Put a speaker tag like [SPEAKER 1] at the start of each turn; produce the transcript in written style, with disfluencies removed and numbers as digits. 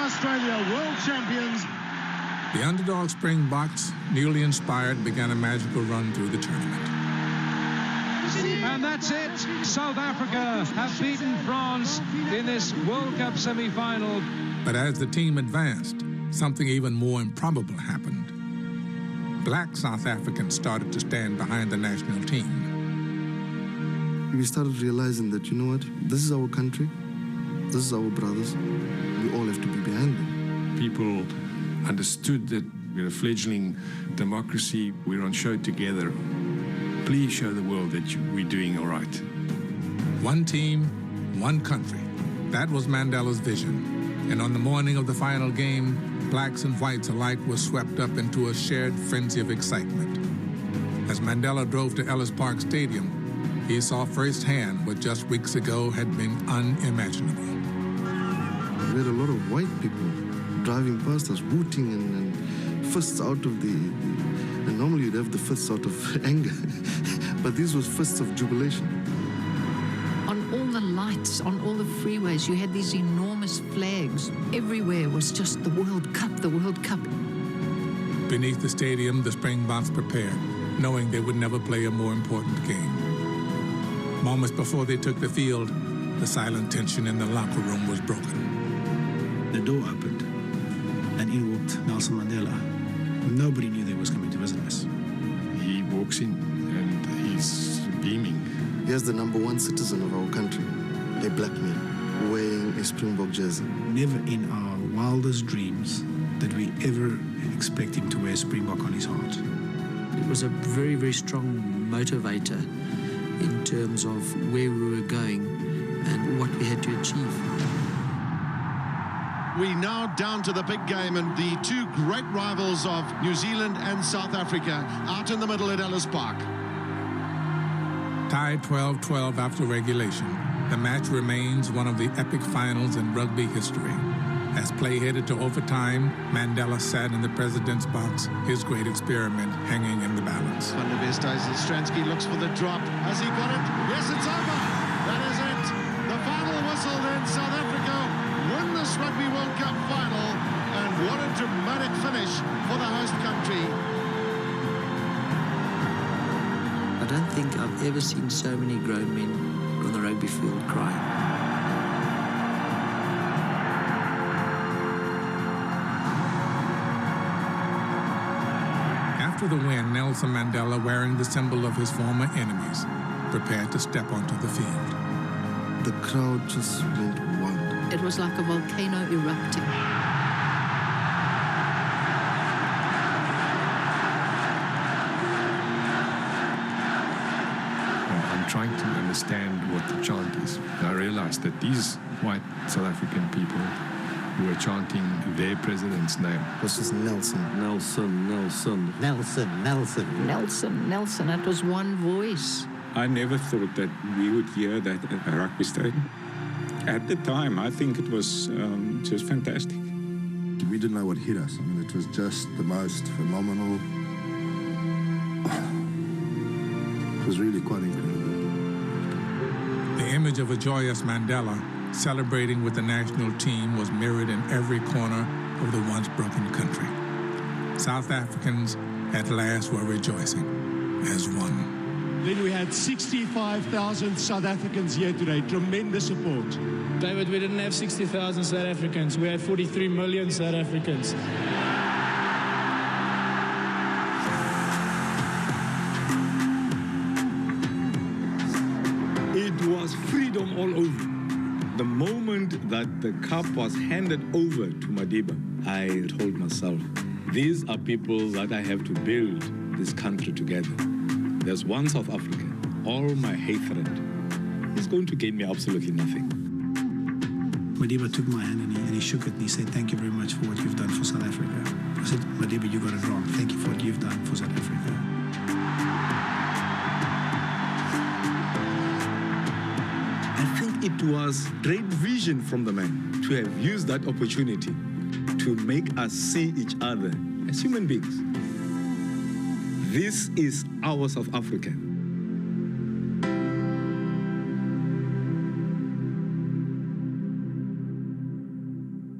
[SPEAKER 1] Australia, world champions.
[SPEAKER 2] The underdog Springboks, newly inspired, began a magical run through the tournament.
[SPEAKER 3] And that's it. South Africa have beaten France in this World Cup semi-final.
[SPEAKER 2] But as the team advanced, something even more improbable happened. Black South Africans started to stand behind the national team.
[SPEAKER 4] We started realizing that, you know what, this is our country, this is our brothers, we all have to be behind them.
[SPEAKER 5] People understood that we're a fledgling democracy, we're on show together. Please show the world that we're doing all right.
[SPEAKER 2] One team, one country. That was Mandela's vision. And on the morning of the final game, blacks and whites alike were swept up into a shared frenzy of excitement. As Mandela drove to Ellis Park Stadium, he saw firsthand what just weeks ago had been unimaginable.
[SPEAKER 4] We had a lot of white people driving past us, hooting and fists out of and normally you'd have the fists out of anger, but these was fists of jubilation.
[SPEAKER 6] On all the lights, on all the freeways, you had these enormous flags. Everywhere was just the World Cup, the World Cup.
[SPEAKER 2] Beneath the stadium, the Springboks prepared, knowing they would never play a more important game. Moments before they took the field, the silent tension in the locker room was broken.
[SPEAKER 7] The door opened, and in walked Nelson Mandela. Nobody knew they was coming to visit us.
[SPEAKER 5] He walks in, and he's beaming.
[SPEAKER 4] Here's the #1 citizen of our country, a black man, wearing a Springbok jersey.
[SPEAKER 7] Never in our wildest dreams did we ever expect him to wear a Springbok on his heart.
[SPEAKER 8] It was a very, very strong motivator in terms of where we were going and what we had to achieve.
[SPEAKER 1] We now down to the big game, and the two great rivals of New Zealand and South Africa out in the middle at Ellis Park.
[SPEAKER 2] Tied 12-12 after regulation, the match remains one of the epic finals in rugby history. As play headed to overtime, Mandela sat in the president's box, his great experiment hanging in the balance.
[SPEAKER 1] Van der Stransky looks for the drop. Has he got it? Yes, it's over. That is it. The final whistle then. South Africa win this Rugby World Cup final. And what a dramatic finish for the host country.
[SPEAKER 8] I don't think I've ever seen so many grown men on the rugby field crying.
[SPEAKER 2] After the win, Nelson Mandela, wearing the symbol of his former enemies, prepared to step onto the field.
[SPEAKER 4] The crowd just went wild.
[SPEAKER 6] It was like a volcano erupting.
[SPEAKER 5] I'm trying to understand what the chant is. I realized that these white South African people who were chanting their president's name.
[SPEAKER 4] This is Nelson.
[SPEAKER 9] Nelson, Nelson.
[SPEAKER 6] Nelson, Nelson. Nelson, Nelson. It was one voice.
[SPEAKER 10] I never thought that we would hear that at a rugby stadium. At the time, I think it was just fantastic.
[SPEAKER 11] We didn't know what hit us. I mean, it was just the most phenomenal. It was really quite incredible.
[SPEAKER 2] The image of a joyous Mandela celebrating with the national team was mirrored in every corner of the once broken country. South Africans at last were rejoicing as one.
[SPEAKER 1] Then we had 65,000 South Africans here today. Tremendous support.
[SPEAKER 12] David, we didn't have 60,000 South Africans. We had 43 million South Africans.
[SPEAKER 13] It was freedom all over. The moment that the cup was handed over to Madiba, I told myself, these are people that I have to build this country together. There's one South Africa. All my hatred is going to gain me absolutely nothing.
[SPEAKER 7] Madiba took my hand and he shook it and he said, thank you very much for what you've done for South Africa. I said, Madiba, you got it wrong. Thank you for what you've done for South Africa.
[SPEAKER 13] I think it was great vision from the man to have used that opportunity to make us see each other as human beings. This is our South Africa.